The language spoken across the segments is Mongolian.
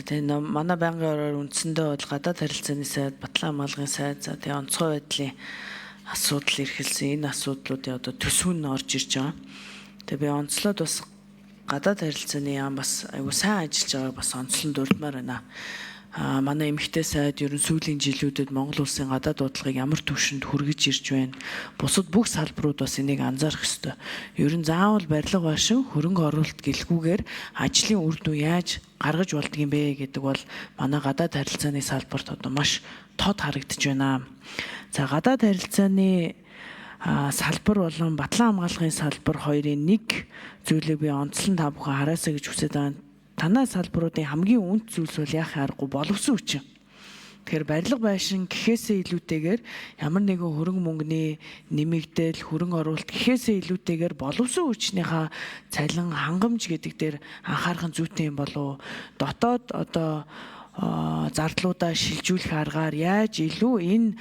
Тэгээ манай байнгын ороор үндсэндээ бол гадаад харилцааны сайд, Батлан хамгаалгын сайд, за тэгээ онцгой байдлын асуудал эрхэлсэн. Энэ асуудлуудын одоо төсөв нь орж ирж байгаа. Тэгээ би онцлоод бас гадаад харилцааны яам бас айгуу сайн ажиллаж байгаа бас онцлон дурдмаар байна. Манай эмэгтэй сайд ерөн сүүлийн жилүүдэд Монгол улсын гадаад дуудлагыг ямар түвшинд хүргэж ирж байна. Бусад бүх салбарууд бас энийг анзаарах ёстой. Ерөн заавал барилга башин хөрөнгө оруулалт гэлгүүгээр ажлын үр дүн яаж гаргаж болдгийм бэ гэдэг бол манай гадаад харилцааны салбарт одоо маш тод харагдаж байна. За гадаад харилцааны салбар болон Батлан хамгаалгын салбар хоёрын нэг зүйлийг би онцлон та бүхэн хараасаа гэж хүсэж байгаа. Танай салбаруудын хамгийн үнд зүйлс бол яахын аргагүй боловсон хүчин. Тэгэхээр барилга байшин гэхээсээ илүүтэйгээр ямар нэгэн хөрөнгө мөнгөний нэмэгдэл, хөрөнгө оруулалт гэхээсээ илүүтэйгээр боловсон хүчнийхаа цалин хангамж гэдэг дээр анхаарах нь зүйтэй юм болов уу? Дотоод одоо зардлуудаа шилжүүлэх аргаар яаж илүү энэ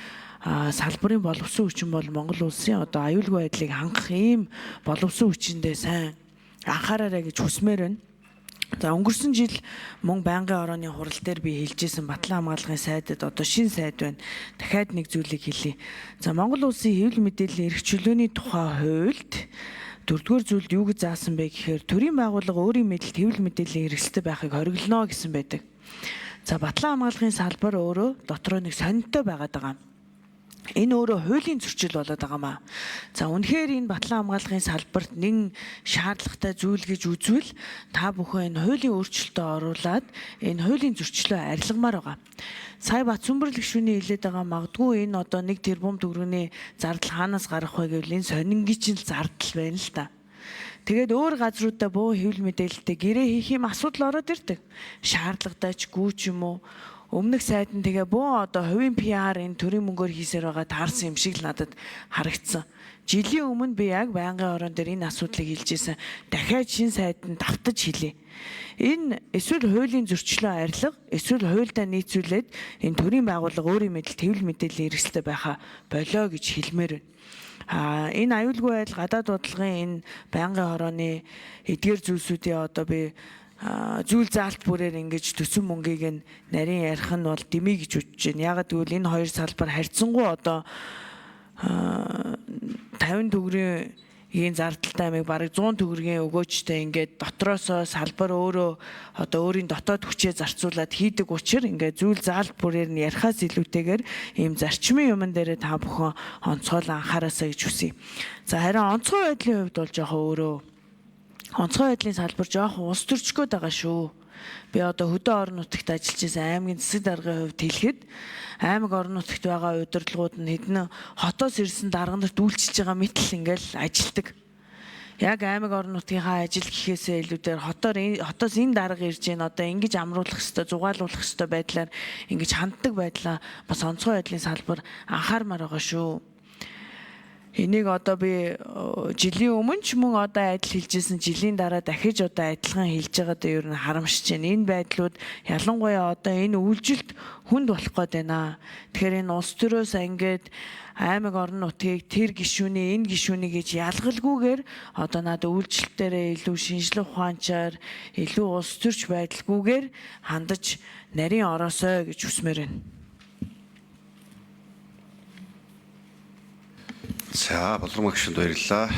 салбарын боловсон хүчин бол Монгол улсын одоо аюулгүй байдлыг хангах ийм боловсон хүчиндээ сайн анхаараарай гэж хүсмээр байна. За өнгөрсөн жил мөн байнгын орооны хурал дээр би хэлжсэн Батлан хамгаалгын сайдад одоо шинэ сайд байна. Дахиад нэг зүйлийг хэлье. За Монгол улсын хэвлэл мэдээллийн эрх чөлөөний тухай хуульд 4-р зүйлд юу гэж заасан бэ гэхээр төрийн байгууллага өөрийн мэдэлд хэвлэл мэдээллийн хэрэгсэлтэй байхыг хориглоно гэсэн байдаг. За Батлан хамгаалгын салбар өөрөө дотроо нэг сонинтой байгаад байгаа. Энэ өөрөө хуулийн зөрчил болоод байгаамаа. За үнэхээр энэ Батлан хамгаалгын салбарт нэг шаардлагатай зүйл гэж үзвэл та бүхэн энэ хуулийн өөрчлөлтөд оруулаад энэ хуулийн зөрчлөө арилгамаар байгаа. Сая Батцүнбэр гишүүний хэлээд байгаа магадгүй энэ одоо 1 тэрбум төгрөгийн зардал хаанаас гарах вэ гэвэл энэ сонингийн зардал байна л та. Тэгээд өөр газруудаа буу хэвлэл мэдээлэлтэй гэрээ хийх юм асуудал ороод ирдэг. Шаардлагатай ч гүү ч юм уу. Өмнөх сайд нь тэгээ буу одоо хувийн PR энэ төрийн мөнгөөр хийсээр байгаа таарсан юм шиг л надад харагдсан. Жилийн өмнө би яг байнгын орон дээр энэ асуудлыг хэлжсэн. Дахиад шинэ сайданд давтаж хэлье. Энэ эсвэл хуулийн зөрчлөө арилга, эсвэл хуульдаа нийцүүлээд энэ төрийн байгууллага өөрийн мэдэлд хэвлэл мэдээллийн хэрэгсэлтэй байхаа болоо гэж хэлмээр байна. Энэ аюулгүй байдал гадаад дуудлагын энэ байнгын орооны эдгээр зүйлсүүдийн одоо би зүйл заалт бүрээр ингэж төсөн мөнгийг нь нарийн ярих нь бол дэмий гэж үзэж байна. Ягаад гэвэл энэ хоёр салбар харьцангуй одоо 50 төгрөгийн зардалтай амиг бараг 100 төгрөгийн өгөөжтэй ингээд дотроосоо салбар өөрөө одоо өөрийн дотоод хүчээ зарцуулаад хийдэг учраас ингээд зүйл заалт бүрээр нь ярихаас илүүтэйгээр ийм зарчмын юмн дээр та бүхэн онцгойлон анхаараасаа гэж хүсье. За харин онцгой байдлын хувьд бол жоохон өөрөө онцгой байдлын салбар жоохон улс төрчгөөд байгаа шүү. Би одоо хөдөө орон нутагт ажиллаж байсан аймгийн засаг даргын хувьд хэлэхэд аймаг орон нутагт байгаа удирдлагууд нь хэдэн хотоос ирсэн дарга нарт үйлчилж байгаа мэтэл ингээл ажилдаг. Яг аймаг орон нутгийнхаа ажил гэхээсээ илүүгээр хотоос энэ дарга ирж гин одоо ингэж амруулах хэвээр зугаалуулах хэвээр байдлаар ингэж ханддаг байдлаа бас онцгой байдлын салбар анхаармаар байгаа шүү. Энийг одоо би жилийн өмнө ч мөн одоо адил хэлжсэн жилийн дараа дахиж одоо адилхан хэлж байгаадаа ер нь харамсаж байна. Энэ байдлууд ялангуяа одоо энэ үйлжилт хүнд болох гээд байна. Тэгэхээр энэ улс төрөөс ингээд аймаг орон нутгийг тэр гишүүний энэ гишүүний гэж ялгалгүйгээр одоо надад үйлчлэлтээрээ илүү шинжлэх ухаанчаар илүү улс төрч байдалгүйгээр хандаж нарийн ороосоо гэж хүсмээр байна. За, Болормогчонд баярлалаа.